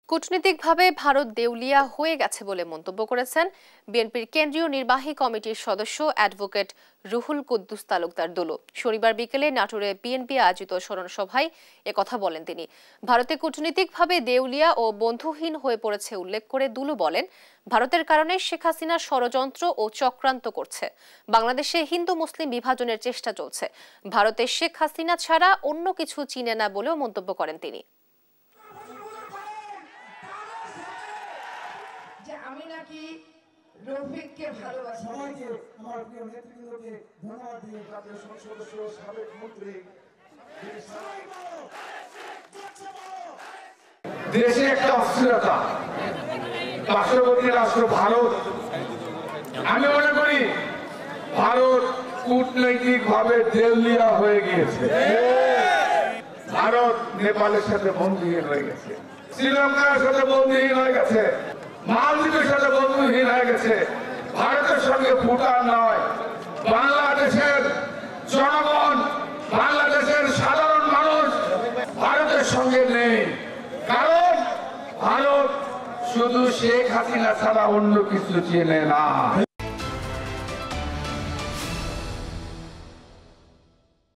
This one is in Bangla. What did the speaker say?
কূটনীতিকভাবে ভারত দেউলিয়া হয়ে গেছে বলে মন্তব্য করেছেন বিএনপির কেন্দ্রীয় নির্বাহী কমিটির সদস্য অ্যাডভোকেট রুহুল কুদ্দুস তালুকদার দুলু। শনিবার বিকেলে নাটোরে বিএনপি আয়োজিত স্মরণ সভায় একথা বলেন তিনি। ভারতে কূটনীতিকভাবে দেউলিয়া ও বন্ধুহীন হয়ে পড়েছে উল্লেখ করে দুলু বলেন, ভারতের কারণে শেখ হাসিনা ষড়যন্ত্র ও চক্রান্ত করছে। বাংলাদেশে হিন্দু মুসলিম বিভাজনের চেষ্টা চলছে। ভারতে শেখ হাসিনা ছাড়া অন্য কিছু চিনে না বলেও মন্তব্য করেন তিনি। আমি নাকি রফিককে ভালোবাসি। সবাইকে আমার প্রিয় নেতৃবৃন্দকে ধন্যবাদ দিয়ে জাতীয় সংসদ সদস্য সাবেক মন্ত্রী দেশে একটা অস্থিরতা, পার্শ্ববর্তী রাষ্ট্র ভারত, আমি মনে করি ভারত কূটনৈতিক ভাবে দেউলিয়া হয়ে গিয়েছে। ভারত নেপালের সাথে বন্ধুহীন হয়ে গেছে, শ্রীলঙ্কার সাথে বন্ধুহীন হয়ে গেছে, মালদ্বীপের সাথে বন্ধুহীন হয়ে গেছে। ভারতের সঙ্গে ভুটান নয়, বাংলাদেশের জনগণ, বাংলাদেশের সাধারণ মানুষ ভারতের সঙ্গে নেই। কারণ ভারত শুধু শেখ হাসিনা ছাড়া অন্য কিছু চেনে না।